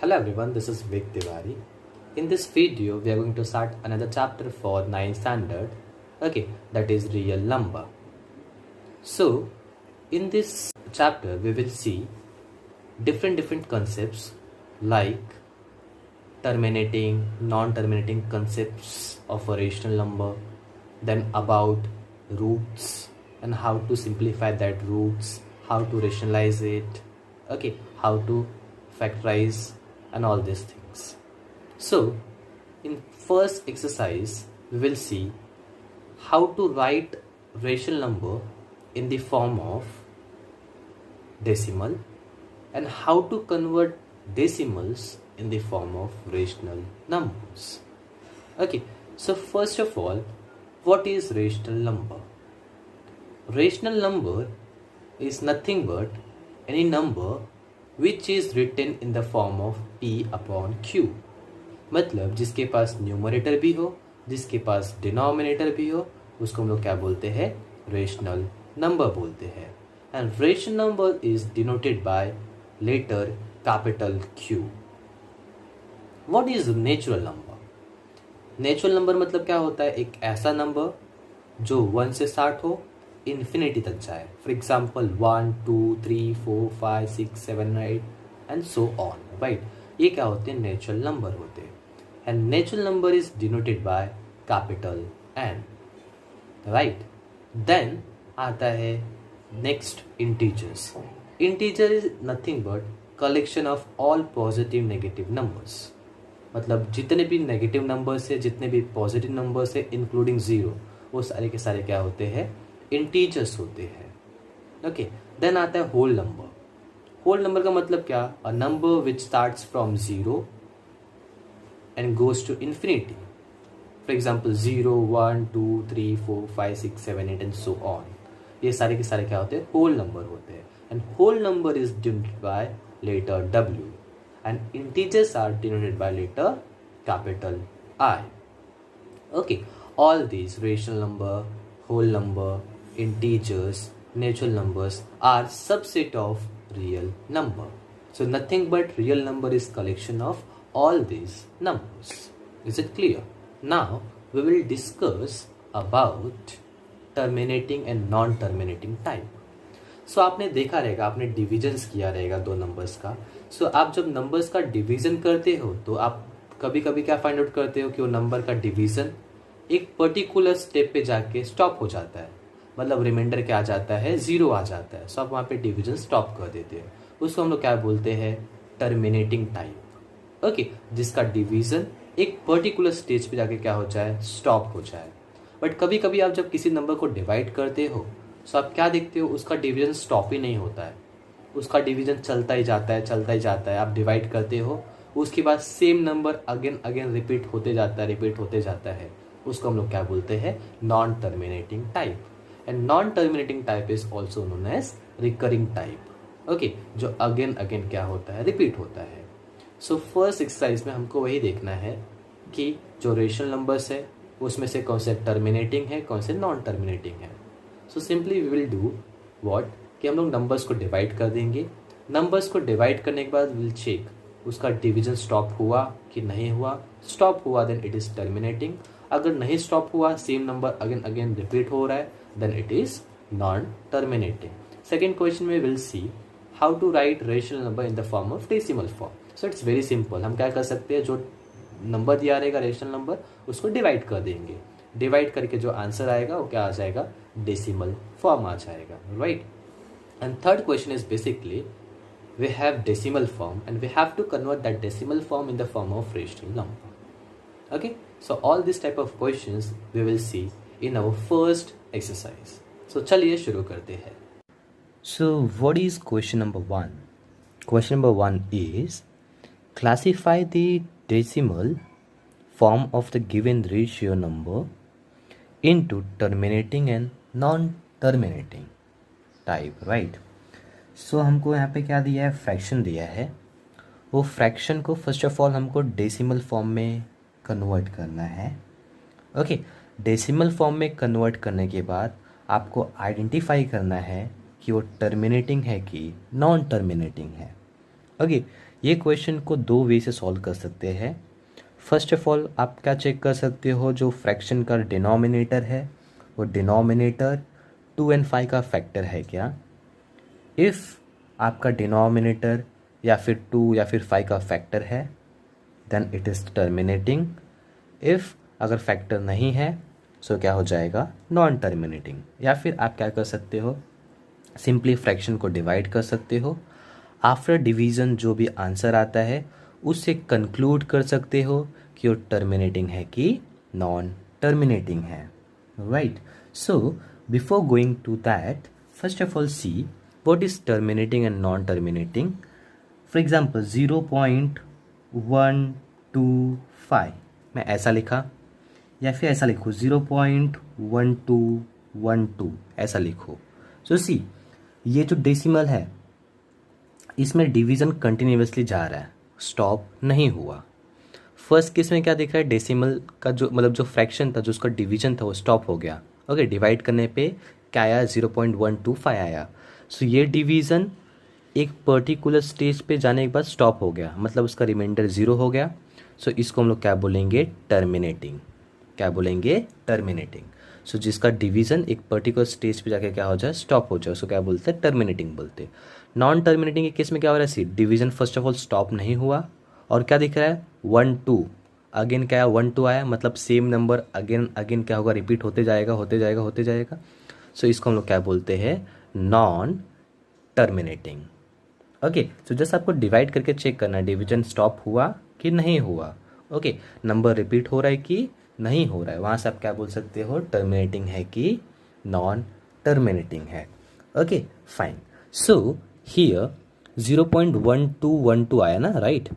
Hello everyone, this is Vik Tiwari. In this video, we are going to start another chapter for 9th standard. Okay, that is real number. So, in this chapter, we will see different concepts like terminating, non-terminating concepts of a rational number, then about roots and how to simplify that roots, how to rationalize it, okay, how to factorize and all these things. So in first exercise we will see how to write rational number in the form of decimal and how to convert decimals in the form of rational numbers. Okay, so first of all, what is rational number? Rational number is nothing but any number which is written in the form of p upon q. मतलब जिसके पास numerator भी हो, जिसके पास denominator भी हो, उसको हम लोग क्या बोलते हैं? रेशनल नंबर बोलते हैं. And rational number is denoted by letter capital Q. What is natural number? Natural number मतलब क्या होता है? एक ऐसा नंबर जो 1 से स्टार्ट हो, इन्फिनिटी तक जाए. For example 1, 2, 3, 4, 5, 6, 7, 8 and so on. Right, ये क्या होते हैं? नेचुरल नंबर होते हैं. And natural number is denoted by capital N. Right, then आता है next integers. Integer is nothing but collection of all positive negative numbers. मतलब जितने भी नेगेटिव नंबर्स है, जितने भी पॉजिटिव नंबर्स है इंक्लूडिंग जीरो, वो सारे के सारे क्या होते हैं? इंटीजर्स होते हैं. ओके, देन आता है होल नंबर. होल नंबर का मतलब क्या? A number which starts from zero and goes to infinity. For example 0, 1, 2, 3, 4, 5, 6, 7, 8 and so on. ये सारे के सारे क्या होते हैं? होल नंबर होते हैं. And whole number is denoted by letter W and integers are denoted by letter capital I. Okay, all these rational number, whole number, integers, natural numbers are subset of real number. So nothing but real number is collection of all these numbers. Is it clear? Now we will discuss about terminating and non-terminating type. सो आपने देखा रहेगा, आपने divisions किया रहेगा दो numbers का. सो आप जब नंबर्स का डिवीजन करते हो तो आप कभी कभी क्या फाइंड आउट करते हो कि वो नंबर का डिवीजन एक पर्टिकुलर स्टेप पे जाके स्टॉप हो जाता है. मतलब रिमाइंडर क्या आ जाता है? 0 आ जाता है. सो आप वहाँ पे डिवीजन स्टॉप कर देते हैं. उसको हम लोग क्या बोलते हैं? Terminating type. ओके, जिसका डिवीजन एक पर्टिकुलर स्टेज पे जाके क्या हो जाए? स्टॉप हो जाए. बट कभी कभी आप जब किसी नंबर को डिवाइड करते हो सो आप क्या देखते हो? उसका डिवीजन स्टॉप ही नहीं होता है. उसका डिवीजन चलता ही जाता है, चलता ही जाता है. आप डिवाइड करते हो, उसके बाद same number again again repeat होते जाता है, रिपीट होते जाता है. उसको हम लोग क्या बोलते हैं? Non terminating type. And non terminating type is also known as recurring type. Okay, जो अगेन अगेन क्या होता है? रिपीट होता है. सो फर्स्ट एक्सरसाइज में हमको वही देखना है कि जो रेशनल नंबर्स है उसमें से कौन से टर्मिनेटिंग है, कौन से नॉन टर्मिनेटिंग है. So simply we will do what कि हम लोग नंबर्स को डिवाइड कर देंगे. नंबर्स को डिवाइड करने के बाद विल चेक उसका डिवीजन स्टॉप हुआ कि नहीं हुआ. स्टॉप हुआ देन इट इज़ टर्मिनेटिंग. अगर नहीं स्टॉप हुआ, same number again again repeat हो रहा है, then it is non terminating. Second question में will see how to write rational number in the form of decimal form. So it's very simple. हम क्या कर सकते हैं? जो नंबर दिया रहेगा रेशनल नंबर, उसको डिवाइड कर देंगे. डिवाइड करके जो आंसर आएगा वो क्या आ जाएगा? डेसिमल फॉर्म आ जाएगा. Right. And third question is basically we have decimal form and we have to convert that decimal form in the form of rational number. Okay, so all this type of questions we will see in our first exercise. So चलिए शुरू करते हैं. So what is question number 1? Question number 1 is classify the decimal form of the given ratio number into terminating and non-terminating type. Right. सो हमको यहाँ पे क्या दिया है? फ्रैक्शन दिया है. वो फ्रैक्शन को फर्स्ट ऑफ ऑल हमको डेसिमल फॉर्म में कन्वर्ट करना है. ओके, डेसिमल फॉर्म में कन्वर्ट करने के बाद आपको आइडेंटिफाई करना है कि वो टर्मिनेटिंग है कि नॉन टर्मिनेटिंग है. ओके, ये क्वेश्चन को दो वे से सॉल्व कर सकते हैं। फर्स्ट ऑफ ऑल आप क्या चेक कर सकते हो, जो फ्रैक्शन का डिनोमिनेटर है वो डिनोमिनेटर 2 and 5 का फैक्टर है क्या। इफ़ आपका डिनोमिनेटर या फिर 2 या फिर 5 का फैक्टर है then it is terminating. If अगर फैक्टर नहीं है सो क्या हो जाएगा, नॉन टर्मिनेटिंग। या फिर आप क्या कर सकते हो, सिंपली फ्रैक्शन को डिवाइड कर सकते हो। आफ्टर डिवीज़न जो भी आंसर आता है उससे कंक्लूड कर सकते हो कि वो टर्मिनेटिंग है कि नॉन टर्मिनेटिंग है, right. So before going to that, first of all see what is terminating and non terminating. For example 0.125 मैं ऐसा लिखा, या फिर ऐसा लिखो 0.1212 ऐसा लिखो। सो सी ये जो डेसिमल है इसमें डिवीज़न कंटिन्यूसली जा रहा है, स्टॉप नहीं हुआ। फर्स्ट केस में क्या दिख रहा है, डेसिमल का जो मतलब जो फ्रैक्शन था, जो उसका डिवीजन था वो स्टॉप हो गया। ओके, डिवाइड करने पे क्या आया, 0.125 आया। सो ये डिवीज़न एक पर्टिकुलर स्टेज पे जाने के बाद स्टॉप हो गया, मतलब उसका रिमाइंडर 0 हो गया। सो इसको हम लोग क्या बोलेंगे, टर्मिनेटिंग। क्या बोलेंगे, टर्मिनेटिंग। सो जिसका डिवीज़न एक पर्टिकुलर स्टेज पे जाके क्या हो जाए, स्टॉप हो जाए, उसको क्या बोलते हैं, टर्मिनेटिंग बोलते हैं। नॉन टर्मिनेटिंग के केस में क्या हो रहा है, see division first of all stop नहीं हुआ और क्या दिख रहा है, 1 2 अगेन क्या है, 1 2 आया, मतलब सेम नंबर अगेन अगेन क्या होगा, रिपीट होते जाएगा होते जाएगा होते जाएगा। सो इसको हम लोग क्या बोलते हैं, non terminating. Okay, so just आपको डिवाइड करके चेक करना है डिवीजन स्टॉप हुआ कि नहीं हुआ। ओके, नंबर रिपीट हो रहा है कि नहीं हो रहा है, वहाँ से आप क्या बोल सकते हो, टर्मिनेटिंग है कि नॉन टर्मिनेटिंग है। Okay fine. सो हियर 0.1212 आया ना, राइट।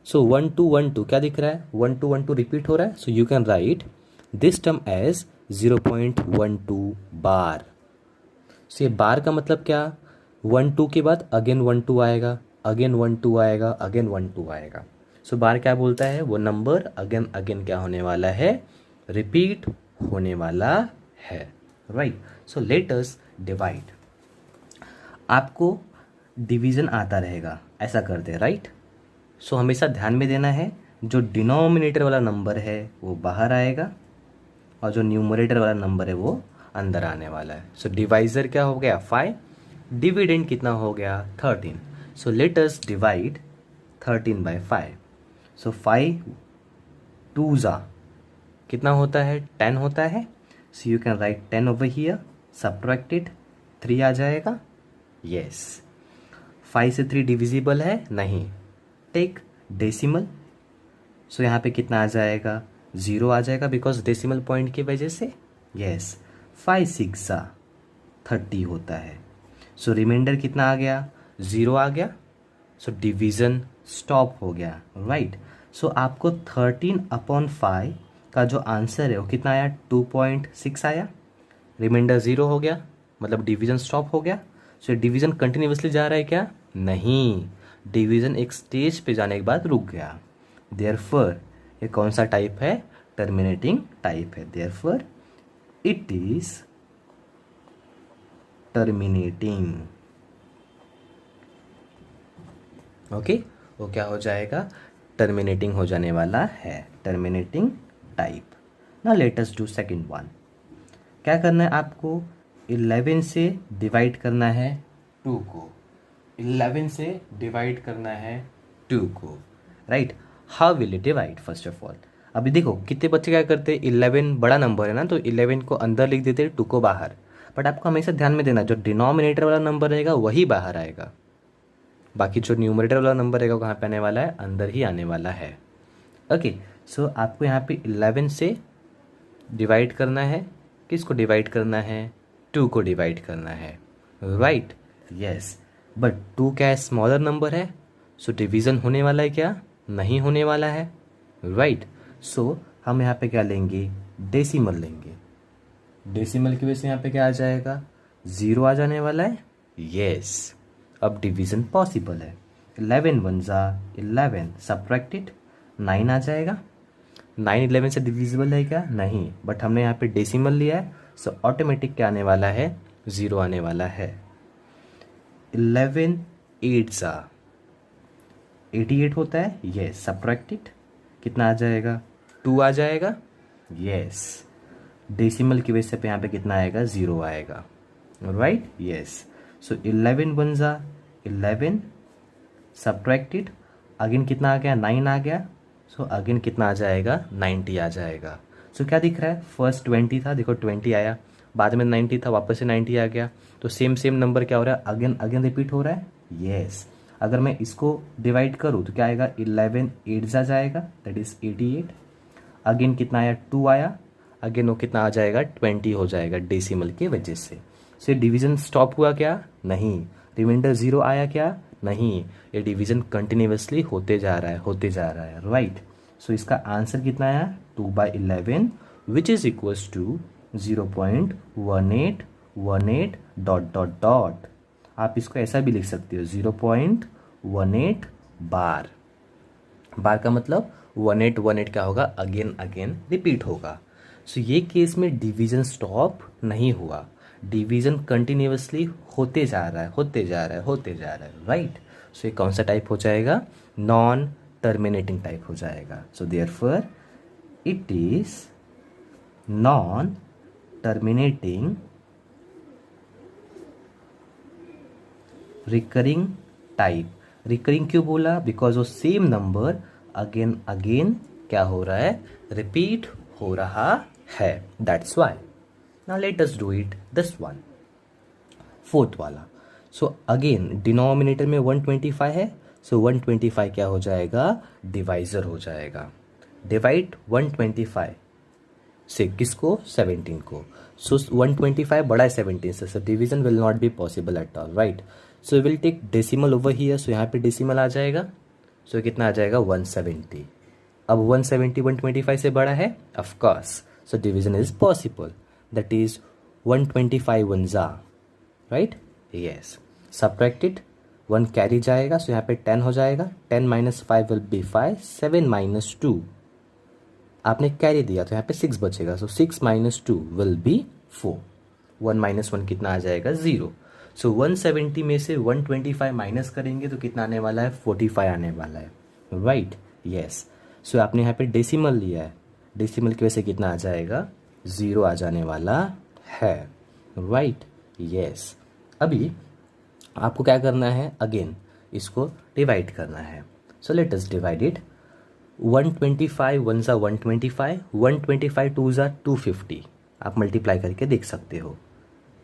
सो 1212 क्या दिख रहा है, 1212 रिपीट हो रहा है। So you can write this term as 0.12 bar. So ये बार का मतलब क्या, 1 2 के बाद अगेन 1 2 आएगा, अगेन 1 2 आएगा, अगेन 1 2 आएगा। सो बार क्या बोलता है, वो नंबर अगेन अगेन क्या होने वाला है, रिपीट होने वाला है, राइट। सो लेट अस डिवाइड। आपको डिवीज़न आता रहेगा, ऐसा करते हैं, राइट। सो हमेशा ध्यान में देना है, जो डिनोमिनेटर वाला नंबर है वो बाहर आएगा और जो न्यूमरेटर वाला नंबर है वो अंदर आने वाला है। सो डिवाइजर क्या हो गया, 5, डिविडेंड कितना हो गया, 13। सो लेट अस डिवाइड 13 by 5। सो 5 2 जा कितना होता है, 10 होता है। So you can right 10 over here, subtracted 3 आ जाएगा, यस। 5 से 3 डिविजिबल है नहीं, टेक डेसिमल। सो यहाँ पे कितना आ जाएगा, 0 आ जाएगा, बिकॉज डेसिमल पॉइंट की वजह से, यस। 5 6 जा 30 होता है। सो रिमाइंडर कितना आ गया, 0 आ गया। सो डिवीज़न स्टॉप हो गया, राइट। सो आपको 13/5 का जो आंसर है वो कितना आया, 2.6 आया। रिमाइंडर 0 हो गया, मतलब डिवीज़न स्टॉप हो गया। सो डिवीज़न कंटिन्यूसली जा रहा है क्या, नहीं, डिवीज़न एक स्टेज पे जाने के बाद रुक गया। देयरफॉर ये कौन सा टाइप है, टर्मिनेटिंग टाइप है। Therefore it is terminating. Okay, वो क्या हो जाएगा, टर्मिनेटिंग हो जाने वाला है, टर्मिनेटिंग टाइप। ना late us do second one. क्या करना है आपको, 11 से डिवाइड करना है 2 को, 11 से डिवाइड करना है 2 को, right. How will it divide, first of all अभी देखो कितने बच्चे क्या करते हैं, 11 बड़ा नंबर है ना, तो 11 को अंदर लिख देते हैं, 2 को बाहर। बट आपको हमेशा ध्यान में देना, जो डिनोमिनेटर वाला नंबर रहेगा वही बाहर आएगा, बाकी जो न्यूमरेटर वाला नंबर रहेगा कहाँ पे आने वाला है, अंदर ही आने वाला है। ओके, सो आपको यहाँ पे 11 से डिवाइड करना है, किसको डिवाइड करना है, 2 को डिवाइड करना है, राइट, यस। बट 2 क्या है, स्मॉलर नंबर है, सो डिवीज़न होने वाला है क्या, नहीं होने वाला है, राइट। सो हम यहाँ पे क्या लेंगे, डेसिमल लेंगे। डेसिमल की वजह से यहाँ पे क्या आ जाएगा, 0 आ जाने वाला है, यस। अब डिवीज़न पॉसिबल है, 11 1 जा 11, सबट्रैक्टेड 9 आ जाएगा। 9 11 से डिविजिबल है क्या, नहीं, बट हमने यहाँ पे डेसिमल लिया है, सो ऑटोमेटिक क्या आने वाला है, 0 आने वाला है। 11 8 जा 88 होता है, यस, सब्ट्रैक्ट इट, कितना आ जाएगा, 2 आ जाएगा, यस, डेसिमल की वजह से यहाँ पे कितना आएगा, 0 आएगा, राइट, यस। सो 11 वन ज़ा 11, सब्ट्रैक्टेड, अगेन कितना आ गया, 9 आ गया, सो अगेन कितना आ जाएगा, 90 आ जाएगा। सो क्या दिख रहा है, फर्स्ट 20 था, देखो 20 आया, बाद में 90 था, वापस से 90 आ गया, तो सेम सेम नंबर क्या हो रहा है, अगेन अगेन रिपीट हो रहा है, यस। अगर मैं इसको डिवाइड करूँ तो क्या आएगा, 11 8 जा जाएगा, दैट इज 88, अगेन कितना आया, 2 आया, अगेन वो कितना आ जाएगा, 20 हो जाएगा डेसिमल की वजह से। सो डिवीजन स्टॉप हुआ क्या, नहीं, रिमाइंडर 0 आया क्या, नहीं, ये डिवीजन कंटिन्यूसली होते जा रहा है, होते जा रहा है, राइट। सो इसका आंसर कितना आया, 2/11 which is equals to 0.1818 dot dot dot. आप इसको ऐसा भी लिख सकते हो, 0.18 बार, बार का मतलब 1818 क्या होगा, अगेन अगेन रिपीट होगा। सो ये केस में डिवीजन स्टॉप नहीं हुआ, डिवीजन कंटिन्यूसली होते जा रहा है, होते जा रहा है, होते जा रहा है, राइट। सो ये कौन सा टाइप हो जाएगा, नॉन टर्मिनेटिंग टाइप हो जाएगा। So therefore it is non terminating recurring type. Recurring क्यों बोला, बिकॉज वो सेम नंबर अगेन अगेन क्या हो रहा है, रिपीट हो रहा है, that's why. Now let us do it this one, fourth वाला। सो अगेन डिनोमिनेटर में 125 है, सो 125 क्या हो जाएगा, डिवाइजर हो जाएगा। डिवाइड 125 से किसको, 17 को। सो 125 बड़ा है 17 से, so division will not be possible at all, right. So will take decimal over here, so यहाँ पे डेसिमल आ जाएगा, सो कितना आ जाएगा, 170। अब 170 125 से बड़ा है, of course, so division is possible, that is 125 one ज़ा, राइट, यस, सब्ट्रैक्टेड 1 कैरी जाएगा, सो यहाँ पे 10 हो जाएगा, 10 - 5 विल बी 5, 7 - 2 आपने कैरी दिया तो यहाँ पे 6 बचेगा, सो 6 - 2 विल बी 4, 1 - 1 कितना आ जाएगा, 0। सो 170 में से 125 माइनस करेंगे तो कितना आने वाला है, 45 आने वाला है, राइट, यस। सो आपने यहाँ पे डेसिमल लिया है, डेसिमल की वजह से कितना आ जाएगा, 0 आ जाने वाला है, राइट, यस। अभी आपको क्या करना है, अगेन इसको डिवाइड करना है। So let us divide it, 125 one ज़ा 125, 125 टू ज़ा 250, आप मल्टीप्लाई करके देख सकते हो,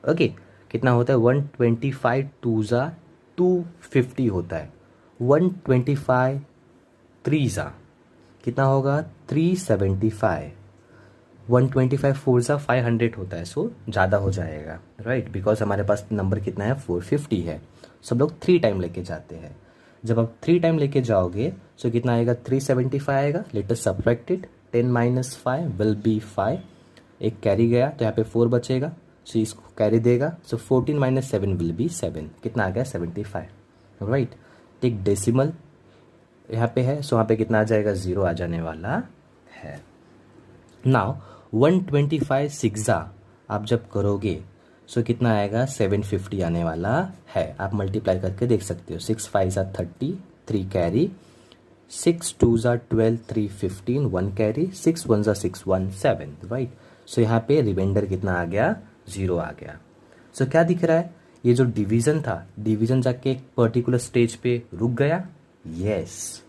ओके। कितना होता है, 125 टू ज़ा 250 होता है, 125 3 ज़ा कितना होगा, 375, 125 4 ज़ा 500 होता है, सो ज़्यादा हो जाएगा, राइट, बिकॉज हमारे पास नंबर कितना है, 450 है। सब लोग 3 टाइम लेके जाते हैं, जब आप 3 टाइम लेके जाओगे सो कितना आएगा, 375 आएगा, let us subtract it, 10 - 5 will be 5, एक कैरी गया तो यहाँ पे 4 बचेगा, सो इसको कैरी देगा, सो 14 - 7 विल बी 7, कितना आ गया, 75, राइट। टेक डेसिमल यहाँ पे है, सो यहाँ पे कितना आ जाएगा, 0 आ जाने वाला है। नाउ 125 6 ज़ा आप जब करोगे सो कितना आएगा, 750 आने वाला है, आप मल्टीप्लाई करके देख सकते हो, 6 5 ज़ा 30, 3 कैरी, 6 2 ज़ा 12, 3 15, 1 कैरी, 6 1 ज़ा 6 1 7, राइट। सो यहाँ पे रिमाइंडर कितना आ गया, 0 आ गया। सो क्या दिख रहा है, ये जो डिवीजन था, डिवीजन जाके एक पर्टिकुलर स्टेज पे रुक गया, यस।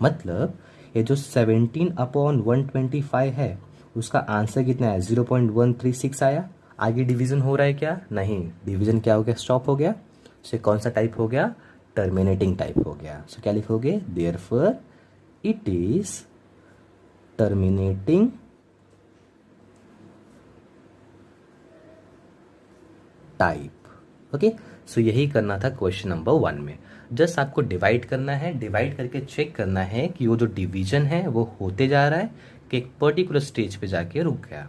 मतलब ये जो 17/125 है उसका आंसर कितना है, 0.136 आया। आगे डिवीजन हो रहा है क्या, नहीं, डिवीजन क्या हो गया, स्टॉप हो गया। सो कौन सा टाइप हो गया, टर्मिनेटिंग टाइप हो गया। सो क्या लिखोगे, therefore it is terminating type, okay. So यही करना था क्वेश्चन नंबर 1 में, जस्ट आपको डिवाइड करना है, डिवाइड करके चेक करना है कि वो जो डिवीजन है वो होते जा रहा है कि एक पर्टिकुलर स्टेज पे जाके रुक गया।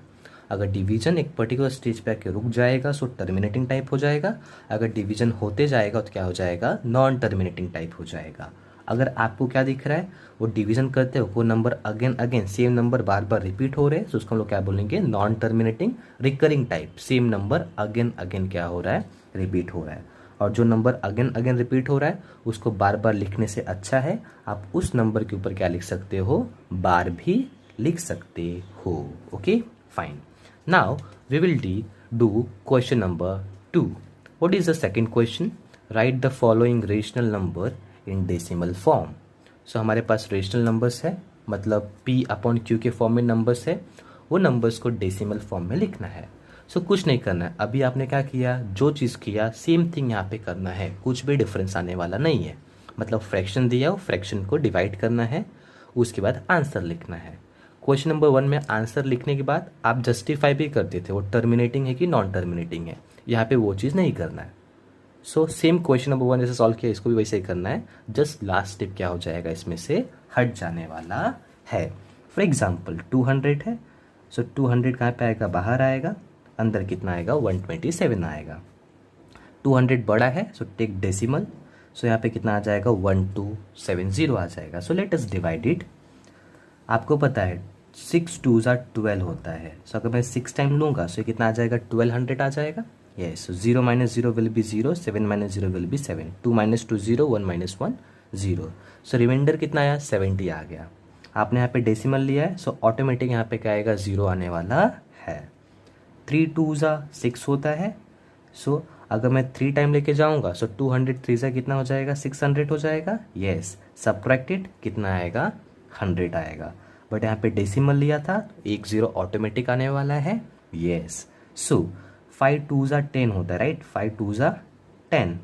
अगर डिवीजन एक पर्टिकुलर स्टेज पे आके रुक जाएगा सो टर्मिनेटिंग टाइप हो जाएगा, अगर डिवीजन होते जाएगा तो क्या हो जाएगा, नॉन टर्मिनेटिंग टाइप हो जाएगा। अगर आपको क्या दिख रहा है, वो डिवीजन करते हो वो number again again same number बार बार रिपीट हो रहे हैं, तो उसको हम लोग क्या बोलेंगे, non terminating recurring type, same number again again क्या हो रहा है, रिपीट हो रहा है। और जो नंबर अगेन अगेन रिपीट हो रहा है उसको बार बार लिखने से अच्छा है आप उस नंबर के ऊपर क्या लिख सकते हो, बार भी लिख सकते हो। Okay fine. Now we will do question number 2। What is the second question? Right the following rational number in decimal form. So हमारे पास रेशनल नंबर्स है, मतलब P/Q के फॉर्म में नंबर्स है, वो नंबर्स को डेसिमल फॉर्म में लिखना है। सो कुछ नहीं करना है, अभी आपने क्या किया, जो चीज़ किया सेम थिंग यहाँ पे करना है, कुछ भी डिफरेंस आने वाला नहीं है। मतलब फ्रैक्शन दिया हो, फ्रैक्शन को डिवाइड करना है, उसके बाद आंसर लिखना है। क्वेश्चन नंबर 1 में आंसर लिखने के बाद आप जस्टिफाई भी करते थे वो टर्मिनेटिंग है कि नॉन टर्मिनेटिंग है, यहाँ पे वो चीज़ नहीं करना है। सो सेम क्वेश्चन नंबर 1 जैसे सॉल्व किया इसको भी वैसे ही करना है, जस्ट लास्ट स्टेप क्या हो जाएगा इसमें से हट जाने वाला है। फॉर एग्जाम्पल 200 है, सो 200 कहाँ पे आएगा, बाहर आएगा, अंदर कितना आएगा 127 आएगा। 200 बड़ा है सो टेक डेसिमल, सो यहाँ पे कितना आ जाएगा 1270 आ जाएगा। सो लेट अस डिवाइड इट। आपको पता है 6 2s are 12 होता है, सो अगर मैं 6 टाइम लूँगा सो कितना आ जाएगा 1200 आ जाएगा। Yes, so 0 - 0 will be 0, 7 - 0 will be 7, 2 - 2 0, 1 - 1 0। So reminder कितना आया 70 आ गया। आपने यहाँ पे डेसिमल लिया है सो ऑटोमेटिक यहाँ पे क्या आएगा 0 आने वाला है। 3 2s are 6 होता है, सो अगर मैं 3 टाइम लेके जाऊँगा सो 200 3 कितना हो जाएगा 600 हो जाएगा। यस, सबट्रैक्टेड कितना आएगा 100 आएगा, बट यहाँ पे डेसिमल लिया था तो 1 0 ऑटोमेटिक आने वाला है। यस, सो 5 2s are 10 होता है, राइट, 5 2s are 10,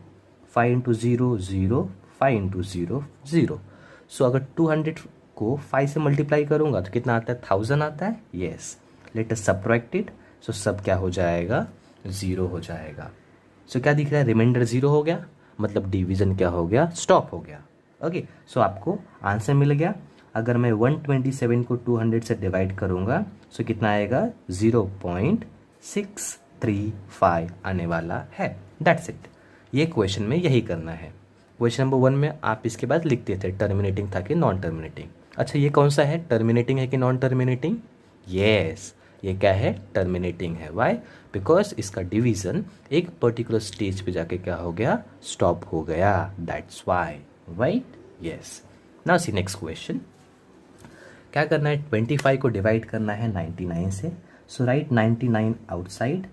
5 × 0 0, 5 × 0 0। सो अगर 200 को 5 से मल्टीप्लाई करूँगा तो कितना आता है 1000 आता है। Yes, let us subtract it, so सब क्या हो जाएगा 0 हो जाएगा। सो क्या दिख रहा है, रिमाइंडर 0 हो गया, मतलब डिवीजन क्या हो गया, स्टॉप हो गया। ओके, सो आपको आंसर मिल गया। अगर मैं 127 को 200 से डिवाइड करूँगा सो कितना आएगा 0.635 आने वाला है। दैट्स इट, ये क्वेश्चन में यही करना है। क्वेश्चन नंबर 1 में आप इसके बाद लिखते थे टर्मिनेटिंग था कि नॉन टर्मिनेटिंग। अच्छा, ये कौन सा है, टर्मिनेटिंग है कि नॉन टर्मिनेटिंग? यस, ये क्या है, टर्मिनेटिंग है। वाई? बिकॉज इसका डिवीजन एक पर्टिकुलर स्टेज पे जाके क्या हो गया, स्टॉप हो गया, that's why, right. Yes, now see next question. क्या करना है, 25 को डिवाइड करना है 99 से, सो राइट 99 आउटसाइड,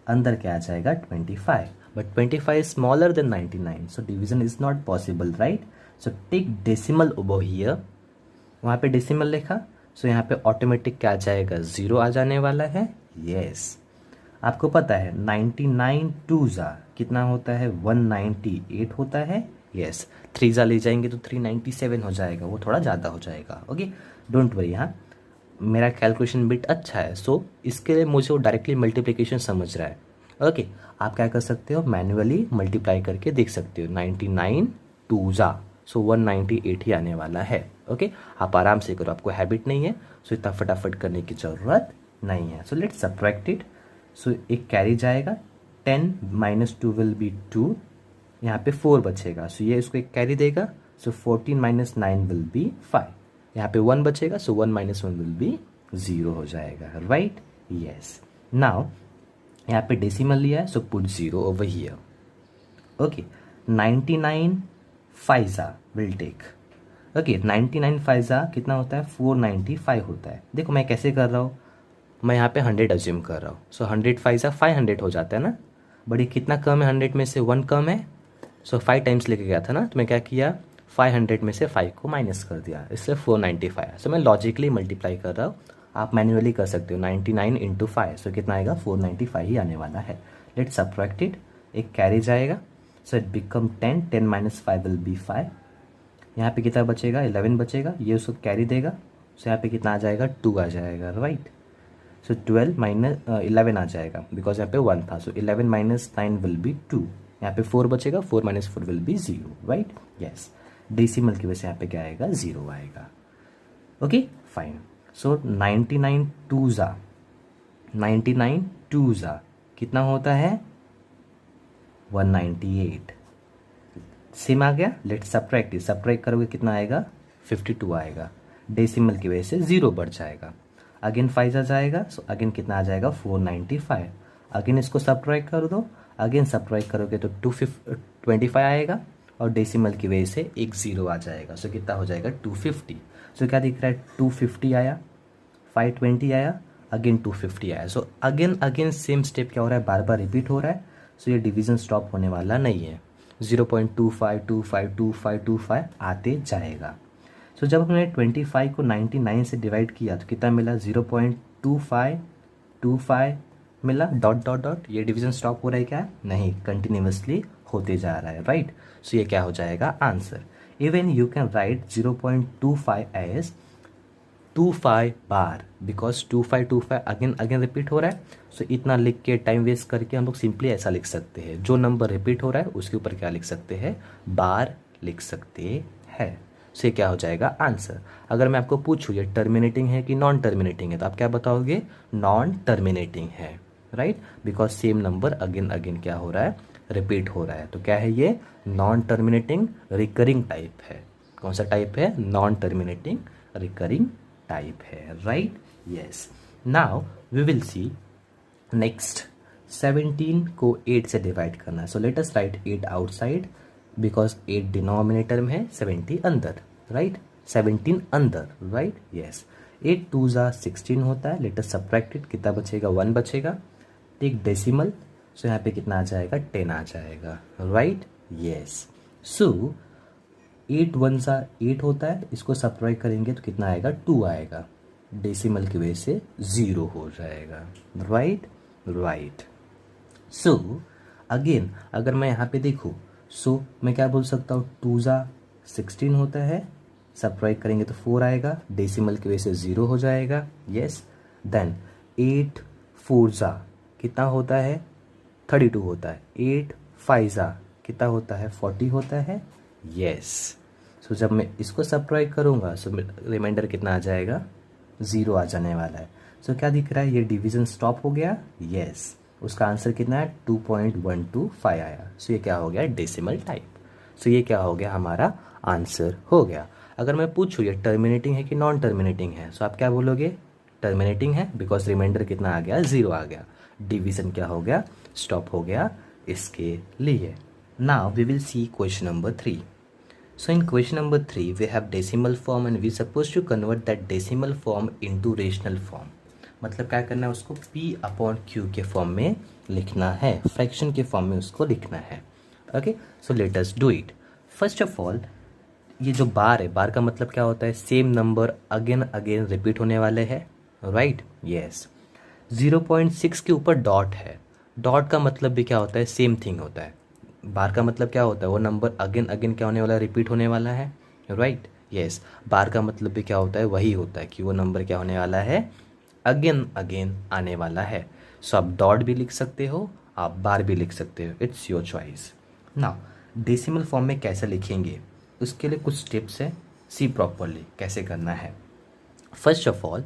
अंदर क्या आ जाएगा 25, but 25 is smaller than 99, so division is not possible, right. So take decimal over here, वहाँ पे डेसिमल लिखा, सो यहाँ पे ऑटोमेटिक क्या आ जाएगा 0 आ जाने वाला है। यस, आपको पता है 99 2s कितना होता है 198 होता है। यस, 3s ले जाएंगे तो 397 हो जाएगा, वो थोड़ा ज़्यादा हो जाएगा। ओके, डोंट वरी, हाँ मेरा कैलकुलेशन बिट अच्छा है, सो इसके लिए मुझे वो डायरेक्टली मल्टीप्लिकेशन समझ रहा है। ओके, आप क्या कर सकते हो, मैन्युअली मल्टीप्लाई करके देख सकते हो, 99 2s, सो 198 ही आने वाला है। ओके, आप आराम से करो, आपको हैबिट नहीं है सो इतना फटाफट करने की ज़रूरत नहीं है। सो लेट्स सबट्रैक्ट इट, सो एक कैरी जाएगा, 10 - 2 विल बी 2, यहाँ पे 4 बचेगा, सो ये इसको एक कैरी देगा, सो 14 - 9 विल बी 5, यहाँ पे 1 बचेगा, सो 1 - 1 विल बी 0 हो जाएगा, राइट। यस, नाउ यहाँ पे डेसिमल लिया है, so put 0 over here. Okay, 99 5s will take, okay 99 5s कितना होता है 495 होता है। देखो मैं कैसे कर रहा हूँ, मैं यहाँ पे 100 अज्यूम कर रहा हूँ, सो 100 5s 500 हो जाता है ना, बट ये कितना कम है, 100 में से 1 कम है, सो 5 टाइम्स लेके गया था ना, तो मैं क्या किया 500 में से 5 को माइनस कर दिया, इसलिए 495। सो मैं लॉजिकली मल्टीप्लाई कर रहा हूँ, आप मैन्युअली कर सकते हो, 99 × 5, सो कितना आएगा 495 ही आने वाला है। लेट्स सबट्रैक्ट इट, एक कैरी जाएगा, so it become 10, 10 - 5 will be 5, यहाँ पे कितना बचेगा 11 बचेगा, ये उसको कैरी देगा, सो यहाँ पे कितना आ जाएगा 2 आ जाएगा, राइट। सो 12 - 11 आ जाएगा, बिकॉज यहाँ पे 1 था, सो 11 - 9 विल बी 2, यहाँ पे 4 बचेगा, 4 - 4 will be 0, right. Yes, decimal की वजह से यहाँ पे क्या आएगा 0 आएगा। ओके फाइन, सो 99 2s 99 2s कितना होता है 198, सेम आ गया। लेट्स सबट्रैक्ट, सबट्रैक्ट करोगे कितना आएगा 52 आएगा, डेसिमल की वजह से 0 बढ़ जाएगा। अगेन 5 आ जाएगा, सो अगेन कितना आ जाएगा 495। अगेन इसको सब्ट्रैक्ट कर दो, अगेन सब्ट्रैक्ट करोगे तो 225 आएगा और डेसिमल की वजह से एक ज़ीरो आ जाएगा। सो कितना हो जाएगा 250। सो क्या दिख रहा है 250 आया, 520 आया, अगेन 250 आया। So again again same step क्या हो रहा है, बार बार रिपीट हो रहा है। सो ये डिवीज़न स्टॉप होने वाला नहीं है, 0.25252525 आते जाएगा। सो जब हमने 25 को 99 से डिवाइड किया तो कितना मिला, 0.2525 मिला, डॉट डॉट डॉट। ये डिवीजन स्टॉप हो रहा है क्या, नहीं, कंटिन्यूसली होते जा रहा है, राइट। सो ये क्या हो जाएगा answer. Even you can write 0.25 as 25 bar, because 2525 again again repeat हो रहा है। सो इतना लिख के टाइम वेस्ट करके हम लोग सिंपली ऐसा लिख सकते हैं, जो नंबर रिपीट हो रहा है उसके ऊपर क्या लिख सकते हैं, बार लिख सकते हैं। सो ये क्या हो जाएगा आंसर। अगर मैं आपको पूछूँ ये टर्मिनेटिंग है कि नॉन टर्मिनेटिंग है, तो आप क्या बताओगे, नॉन टर्मिनेटिंग है, right, because same number again again क्या हो रहा है, रिपीट हो रहा है। तो क्या है ये, नॉन टर्मिनेटिंग रिकरिंग टाइप है। कौन सा टाइप है, नॉन टर्मिनेटिंग रिकरिंग टाइप है, right, yes. Now we will see next 17 को 8 से डिवाइड करना है। So let us write 8 outside, because 8 denominator में है, 70 अंदर, राइट, 17 अंदर, राइट, यस। 8 2 जा 16 होता है, लेट अस सब्ट्रैक्ट इट, कितना बचेगा, 1 बचेगा। टेक डेसिमल, सो यहाँ पे कितना आ जाएगा, 10 आ जाएगा, राइट, यस। सो 8 1 जा 8 होता है, इसको सब्ट्रैक्ट करेंगे तो कितना आएगा, 2 आएगा, डेसिमल की वजह से 0 हो जाएगा, राइट, राइट। सो अगेन अगर मैं यहाँ पे देखूँ, सो मैं क्या बोल सकता हूँ, 2 जा 16 होता है, सब्ट्रैक्ट करेंगे तो 4 आएगा, डेसिमल की वजह से 0 हो जाएगा, यस। देन 8 4 जा कितना होता है, 32 होता है, 8 5 जा कितना होता है, 40 होता है, यस। सो जब मैं इसको सब्ट्रैक्ट करूँगा सो रिमाइंडर कितना आ जाएगा, 0 आ जाने वाला है। सो क्या दिख रहा है, ये डिवीजन स्टॉप हो गया, यस। उसका आंसर कितना है, 2.125 आया। सो ये क्या हो गया, डेसिमल टाइप। सो ये क्या हो गया, हमारा आंसर हो गया। अगर मैं पूछूँ ये टर्मिनेटिंग है कि नॉन टर्मिनेटिंग है, सो आप क्या बोलोगे, टर्मिनेटिंग है, बिकॉज रिमाइंडर कितना आ गया, 0 आ गया, डिवीजन क्या हो गया, स्टॉप हो गया इसके लिए। Now we will see question number 3. So in question number 3 we have decimal form and we supposed to convert that decimal form into rational form. मतलब क्या करना है, उसको P/Q के फॉर्म में लिखना है, फ्रैक्शन के फॉर्म में उसको लिखना है। Okay, so let us do it. First of all ये जो बार है, बार का मतलब क्या होता है, same number again again repeat होने वाले हैं, राइट, यस। 0.6 के ऊपर डॉट है, डॉट का मतलब भी क्या होता है, सेम थिंग होता है। बार का मतलब क्या होता है, वो नंबर अगेन अगेन क्या होने वाला है, रिपीट होने वाला है, राइट, यस। बार का मतलब भी क्या होता है, वही होता है कि वो नंबर क्या होने वाला है, अगेन अगेन आने वाला है। सो आप डॉट भी लिख सकते हो, आप बार भी लिख सकते हो, it's your choice. Now decimal form में कैसे लिखेंगे, उसके लिए कुछ स्टेप्स है, सी प्रॉपरली कैसे करना है। First of all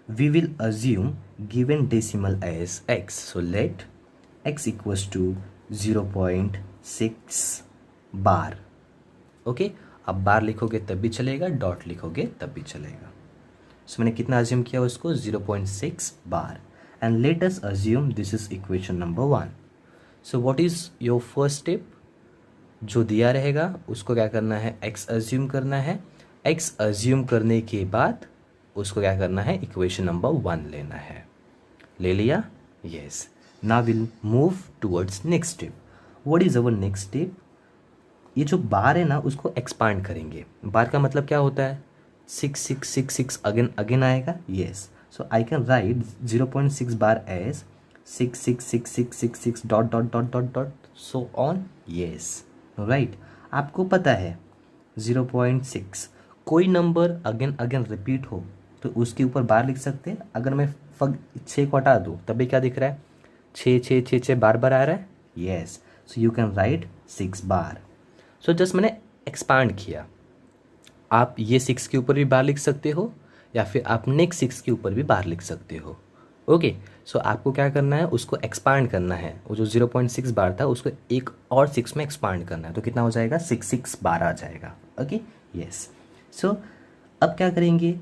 we will assume given decimal as x, so let x equals to 0.6 bar. Okay, अब बार लिखोगे तब भी चलेगा, डॉट लिखोगे तब भी चलेगा। सो मैंने कितना अज्यूम किया उसको, 0.6 bar. And let us assume this is equation number 1। So what is your first step, जो दिया रहेगा उसको क्या करना है, x अज्यूम करना है। x अज्यूम करने के बाद उसको क्या करना है, इक्वेशन नंबर 1 लेना है। ले लिया, yes. Now will move towards next step. What is our next step, ये जो बार है ना उसको एक्सपांड करेंगे। बार का मतलब क्या होता है, 6 अगेन अगेन आएगा, yes. So I can write 0.6 bar as 6 dot dot dot dot dot so on, yes, right. आपको पता है 0.6 कोई नंबर अगेन अगेन रिपीट हो तो उसके ऊपर बार लिख सकते हैं। अगर मैं 6 को हटा दूँ तभी क्या दिख रहा है, 6 बार बार आ रहा है, yes. So you can right 6 bar. So just मैंने एक्सपांड किया, आप ये 6 के ऊपर भी बार लिख सकते हो या फिर आप नेक्स्ट 6 के ऊपर भी बार लिख सकते हो। ओके, सो आपको क्या करना है, उसको एक्सपांड करना है। वो जो 0.6 बार था उसको एक और 6 में एक्सपांड करना है, तो कितना हो जाएगा, 6 बार आ जाएगा। Okay, yes. सो अब क्या करेंगे,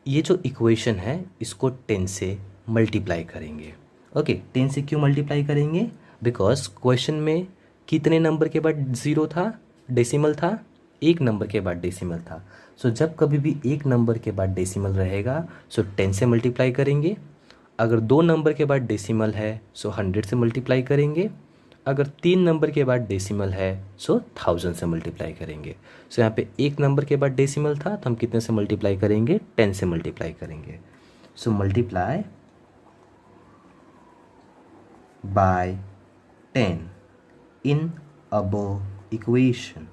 ये जो इक्वेशन है इसको 10 से मल्टीप्लाई करेंगे। ओके 10 से क्यों मल्टीप्लाई करेंगे? बिकॉज क्वेश्चन में कितने नंबर के बाद ज़ीरो था, डेसिमल था, एक नंबर के बाद डेसिमल था। सो जब कभी भी एक नंबर के बाद डेसिमल रहेगा सो 10 से मल्टीप्लाई करेंगे। अगर दो नंबर के बाद डेसिमल है सो 100 से मल्टीप्लाई करेंगे। अगर तीन नंबर के बाद डेसिमल है सो 1000 से मल्टीप्लाई करेंगे। सो यहाँ पे एक नंबर के बाद डेसिमल था तो हम कितने से मल्टीप्लाई करेंगे? 10 से मल्टीप्लाई करेंगे। So multiply by 10 in above equation.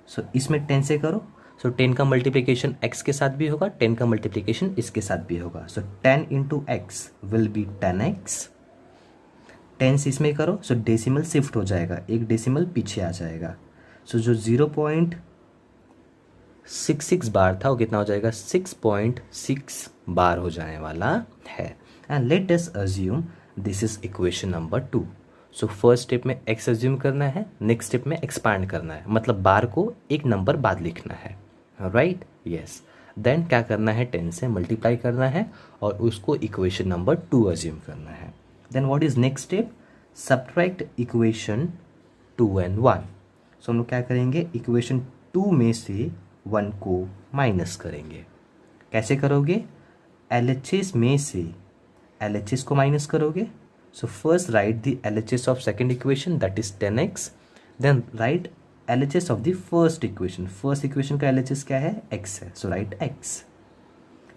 So इसमें 10 से करो। सो 10 का मल्टीप्लिकेशन x के साथ भी होगा, 10 का मल्टीप्लिकेशन इसके साथ भी होगा। सो 10 into x will B 10x। 10 से इसमें करो सो डेसिमल शिफ्ट हो जाएगा, एक डेसिमल पीछे आ जाएगा। सो जो 0.66 बार था वो कितना हो जाएगा? 6.6 बार हो जाने वाला है। And let us assume this is equation number 2। So first step में x अज्यूम करना है, नेक्स्ट स्टेप में एक्सपांड करना है, मतलब बार को एक नंबर बाद लिखना है, राइट? यस। देन क्या करना है? 10 से मल्टीप्लाई करना है और उसको इक्वेशन नंबर 2 अज्यूम करना है। Then what is next step? Subtract equation 2 and 1। So हम लोग क्या करेंगे? इक्वेशन 2 में से 1 को माइनस करेंगे। कैसे करोगे? LHS में से LHS को माइनस करोगे। So first write the LHS of second equation that is 10x। Then write LHS of the first equation. First equation का LHS क्या है? x है। So write x।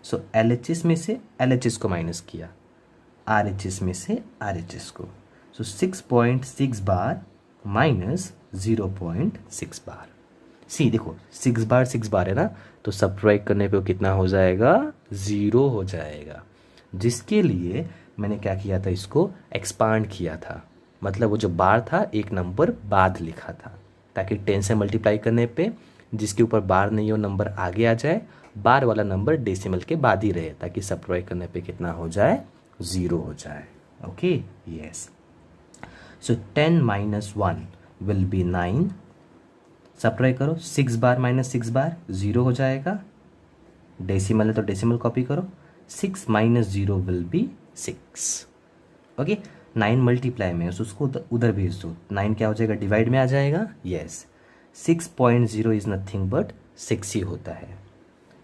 So LHS में से LHS को माइनस किया, RHS में से RHS को। सो 6.6 बार माइनस 0.6 बार। सी देखो 6 बार 6 बार है ना, तो सब्ट्रैक्ट करने पे वो कितना हो जाएगा? 0 हो जाएगा। जिसके लिए मैंने क्या किया था? इसको एक्सपांड किया था, मतलब वो जो बार था एक नंबर बाद लिखा था, ताकि 10 से मल्टीप्लाई करने पे जिसके ऊपर बार नहीं हो नंबर आगे आ जाए, बार वाला नंबर डेसिमल के बाद ही रहे, ताकि सब्ट्रैक्ट करने पे कितना हो जाए? 0 हो जाए। Okay yes. So 10 minus 1 will B 9। Subtract करो, 6 बार माइनस 6 बार 0 हो जाएगा। डेसिमल है तो डेसिमल कॉपी करो, 6 minus 0 will B 6। Okay 9 multiply में उसको उधर भेज दो, 9 क्या हो जाएगा? डिवाइड में आ जाएगा। यस 6.0 इज नथिंग बट 6 ही होता है।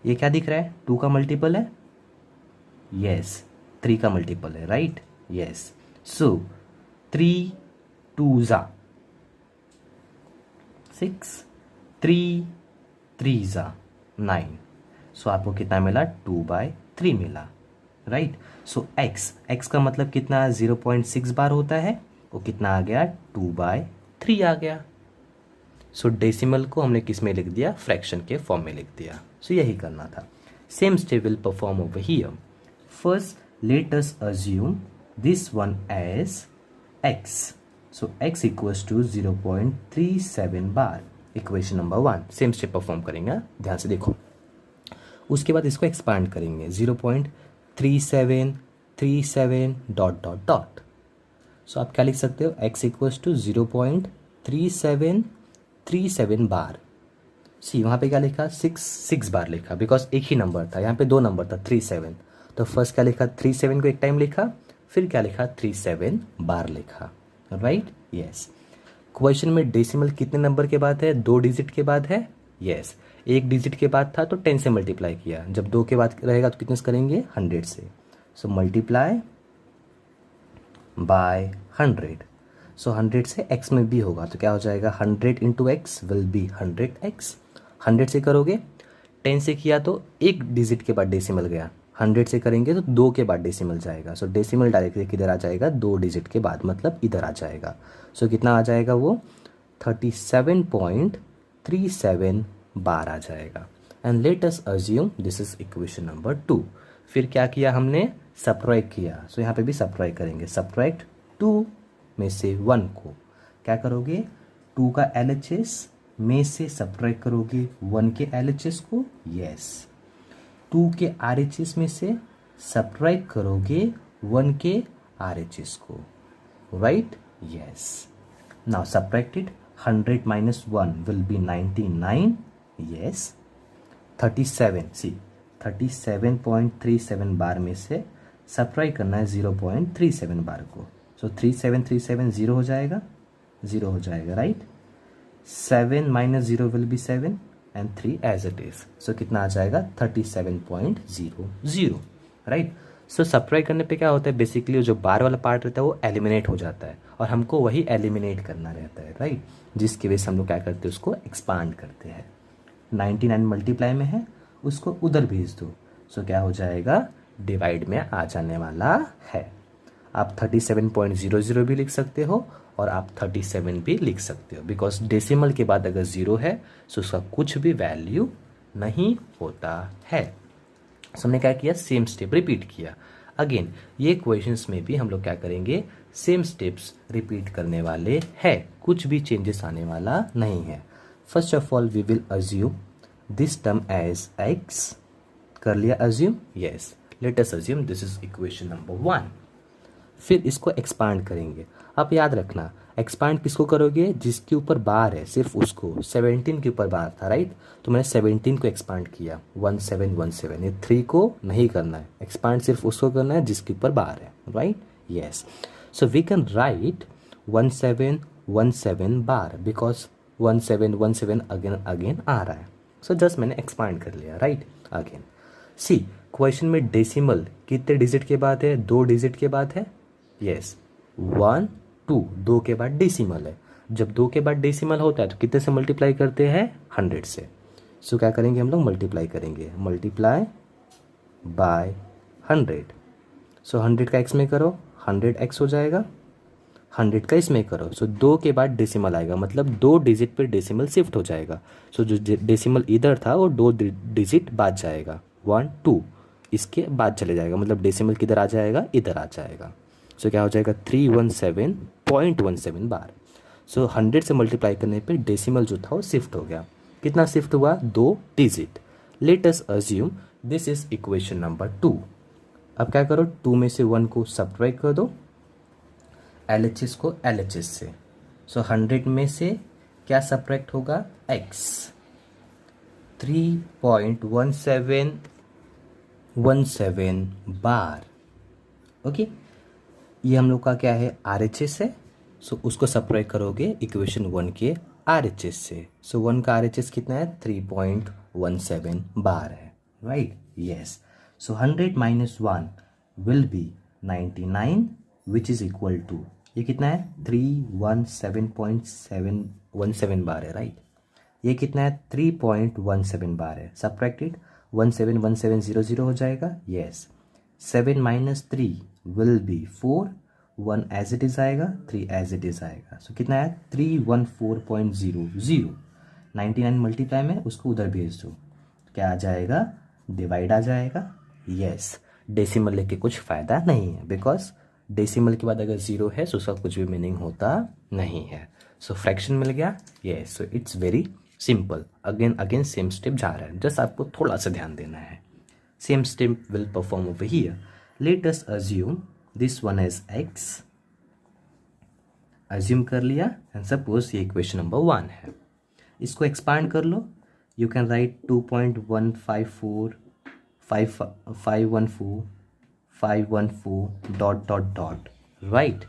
ये क्या दिख रहा है? 2 का मल्टीपल है। यस 3 का मल्टीपल है, राइट? यस। सो 3 2 जा 6, 3 3 जा 9। सो आपको कितना मिला? 2/3 मिला, राइट? सो x का मतलब कितना? 0.6 बार होता है, वो कितना आ गया? 2/3 आ गया। सो डेसिमल को हमने किस में लिख दिया? फ्रैक्शन के फॉर्म में लिख दिया। सो यही करना था। Same step will perform over here. First let us assume this one as x। So x equals to 0.37 bar. Equation number 1 same step perform करेंगे, ध्यान से देखो। उसके बाद इसको एक्सपांड करेंगे 0.3737 डॉट डॉट डॉट। सो आप क्या लिख सकते हो? x इक्वल्स टू 0.3737 बार। सी वहाँ पे क्या लिखा? 6 बार लिखा, बिकॉज एक ही नंबर था, यहाँ पे 2 नंबर था 37। तो फर्स्ट क्या लिखा? 37 को एक टाइम लिखा, फिर क्या लिखा? 37 बार लिखा, राइट? यस। क्वेश्चन में डेसिमल कितने नंबर के बाद है? 2 डिजिट के बाद है। यस एक डिजिट के बाद था तो 10 से मल्टीप्लाई किया, जब 2 के बाद रहेगा तो कितने से करेंगे? 100 से। सो मल्टीप्लाई बाय 100। सो 100 से x में भी होगा तो क्या हो जाएगा? 100 into x will B 100x। 100 से करोगे, 10 से किया तो एक डिजिट के बाद डेसिमल गया, 100 से करेंगे तो 2 के बाद डेसिमल जाएगा। सो डेसिमल डायरेक्टली किधर आ जाएगा? 2 डिजिट के बाद, मतलब इधर आ जाएगा। सो कितना आ जाएगा? वो 37.37 बार आ जाएगा। And let us assume this is equation number 2। फिर क्या किया हमने? सब्ट्रैक्ट किया। सो यहाँ पे भी सब्ट्रैक्ट करेंगे। सब्ट्रैक्ट 2 में से 1 को क्या करोगे? 2 का LHS में से सब्ट्रैक्ट करोगे 1 के LHS को। यस 2 के RHS में से सब्ट्रैक्ट करोगे 1 के RHS को, right? Yes. Now subtracted 100 minus 1 will be 99। Yes 37 सी 37.37 बार में से सब्ट्रैक्ट करना है 0.37 बार को। सो 3737 0 हो जाएगा, 0 हो जाएगा, right. 7 minus 0 will be 7 and 3 as it is. So कितना आ जाएगा 37.00, राइट। सो सब्ट्रैक्ट करने पे क्या होता है, बेसिकली जो बार वाला पार्ट रहता है वो एलिमिनेट हो जाता है और हमको वही एलिमिनेट करना रहता है, राइट। जिसकी वजह से हम लोग क्या करते हैं, उसको एक्सपांड करते हैं। 99 मल्टीप्लाई में है, उसको उधर भेज दो। सो क्या हो जाएगा, डिवाइड में आ जाने वाला है। आप 37.00 भी लिख सकते हो और आप 37 भी लिख सकते हो, बिकॉज डेसिमल के बाद अगर 0 है तो उसका कुछ भी वैल्यू नहीं होता है। सो हमने क्या किया, सेम स्टेप रिपीट किया। अगेन ये क्वेश्चंस में भी हम लोग क्या करेंगे, सेम स्टेप्स रिपीट करने वाले हैं, कुछ भी चेंजेस आने वाला नहीं है। First of all we will assume this term as X. कर लिया assume, yes. Let us assume this is equation number 1। फिर इसको एक्सपांड करेंगे। आप याद रखना, एक्सपांड किसको करोगे, जिसके ऊपर बार है सिर्फ उसको। 17 के ऊपर बार था, राइट। तो मैंने 17 को एक्सपांड किया 1717। ये 3 को नहीं करना है, एक्सपांड सिर्फ उसको करना है जिसके ऊपर बार है, right, yes. So we can write 1717 bar, because 1717 again again आ रहा है। सो जस्ट मैंने एक्सपांड कर लिया, राइट। अगेन सी क्वेश्चन में डेसिमल कितने डिजिट के बाद है, 2 डिजिट के बाद है, यस 1 2, 2 के बाद डेसिमल है। जब 2 के बाद डेसिमल होता है तो कितने से मल्टीप्लाई करते हैं, 100 से। सो क्या करेंगे हम लोग, मल्टीप्लाई करेंगे, मल्टीप्लाई बाय 100। सो 100 का एक्स में करो, 100x हो जाएगा। 100 का इसमें करो, सो 2 के बाद डेसिमल आएगा, मतलब 2 डिजिट पे डेसिमल शिफ्ट हो जाएगा। सो जो डेसिमल इधर था वो 2 डिजिट बाद जाएगा, 1 2 इसके बाद चले जाएगा, मतलब डेसिमल किधर आ जाएगा, इधर आ जाएगा। सो क्या हो जाएगा 317.17 बार। सो 100 से मल्टीप्लाई करने पे डेसिमल जो था वो शिफ्ट हो गया। कितना शिफ्ट हुआ, 2 digit. Late us assume this is equation number 2। अब क्या करो, 2 में से 1 को सब्ट्रैक्ट कर दो, LHS को LHS से। सो 100 में से क्या सब्ट्रैक्ट होगा, x। 3.1717 बार, ओके। ये हम लोग का क्या है, RHS है। सो उसको सब्ट्रैक्ट करोगे इक्वेशन 1 के RHS से। सो 1 का RHS कितना है, 3.17 बार है, right, yes. So 100 minus 1 will be 99 which is equal to, ये कितना है, 317.717 बार है, राइट। ये कितना है, 3.17 बार है। सब्ट्रैक्टेड 171700 हो जाएगा, yes. 7 minus 3 will be 4, 1 as it is आएगा, 3 एज इट इज आएगा। सो कितना है, 314.00। 99 मल्टीप्लाई में उसको उधर भेज दो, क्या आ जाएगा, डिवाइड आ जाएगा, यस। डेसिमल लेके कुछ फ़ायदा नहीं है, बिकॉज डेसिमल के बाद अगर 0 है तो उसका कुछ भी मीनिंग होता नहीं है। सो फ्रैक्शन मिल गया, yes. So it's very simple. Again again same step जा रहा है, जस्ट आपको थोड़ा सा ध्यान देना है। Same step will perform over here. Let us assume this one as x। Assume कर लिया एंड सपोज ये इक्वेशन नंबर 1 है। इसको एक्सपांड कर लो, you can write 2.154 dot dot dot, right,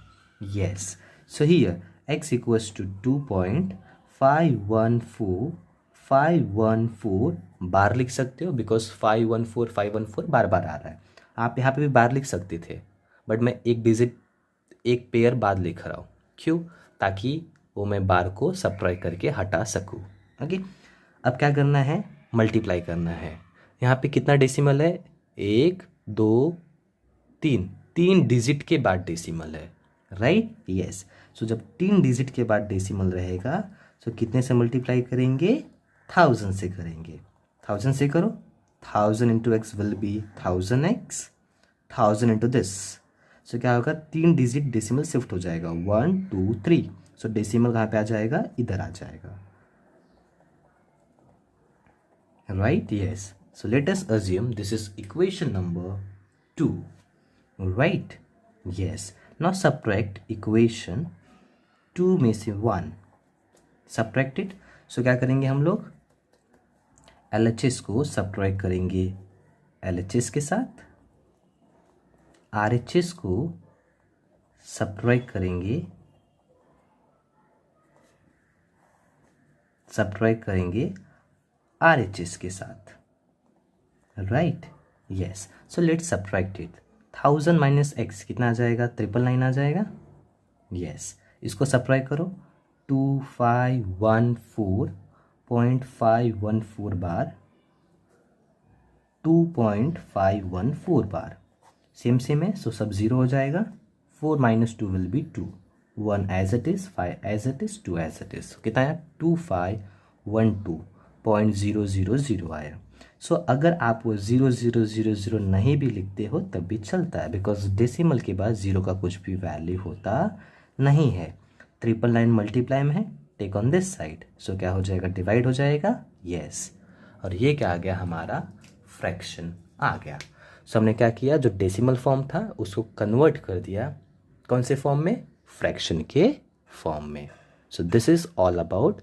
yes. So here x equals to 2.514514 bar लिख सकते हो, बिकॉज 514 बार बार आ रहा है। आप यहाँ पे भी बार लिख सकते थे, बट मैं एक डिजिट एक पेयर बाद लिख रहा हूँ, क्यों, ताकि वो मैं बार को सब्ट्रैक्ट करके हटा सकूँ, ओके। अब क्या करना है, मल्टीप्लाई करना है। यहाँ पे कितना डेसिमल है, 1 2 3, 3 डिजिट के बाद डेसिमल है, राइट, यस। सो जब 3 डिजिट के बाद डेसिमल रहेगा तो कितने से मल्टीप्लाई करेंगे, 1000 से करेंगे। 1000 से करो, 1000 into x will be 1000x, 1000 into this. So क्या होगा, 3 डिजिट डेसिमल शिफ्ट हो जाएगा, 1 2 3। सो डेसिमल कहाँ पे आ जाएगा, इधर आ जाएगा, right, yes. So let us assume this is equation number 2, right, yes. Now subtract equation 2 में से 1, सब्ट्रैक्टेड। सो क्या करेंगे हम लोग, LHS को सब्ट्रैक्ट करेंगे LHS के साथ। RHS को सब्ट्रैक्ट करेंगे RHS के साथ, right, yes. So let's subtract it. 1000 minus x कितना आ जाएगा? 999 आ जाएगा, यस। इसको सब्ट्रैक्ट करो, 2514.514 बार, 2.514 बार, सेम है। सो सब जीरो हो जाएगा। 4 minus 2 will be 2, 1 as it is, 5 as it is, 2 as it is. कितना आया? 2512.000 आया। सो अगर आप वो 0000 नहीं भी लिखते हो तब भी चलता है, बिकॉज डेसिमल के बाद जीरो का कुछ भी वैल्यू होता नहीं है। 999 मल्टीप्लाई में है, टेक ऑन दिस साइड, सो क्या हो जाएगा? डिवाइड हो जाएगा, यस। और ये क्या आ गया? हमारा फ्रैक्शन आ गया। सो हमने क्या किया? जो डेसिमल फॉर्म था उसको कन्वर्ट कर दिया कौन से फॉर्म में? फ्रैक्शन के फॉर्म में। So this is all about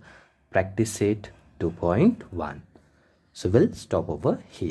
practice set 2.1. So we'll stop over here.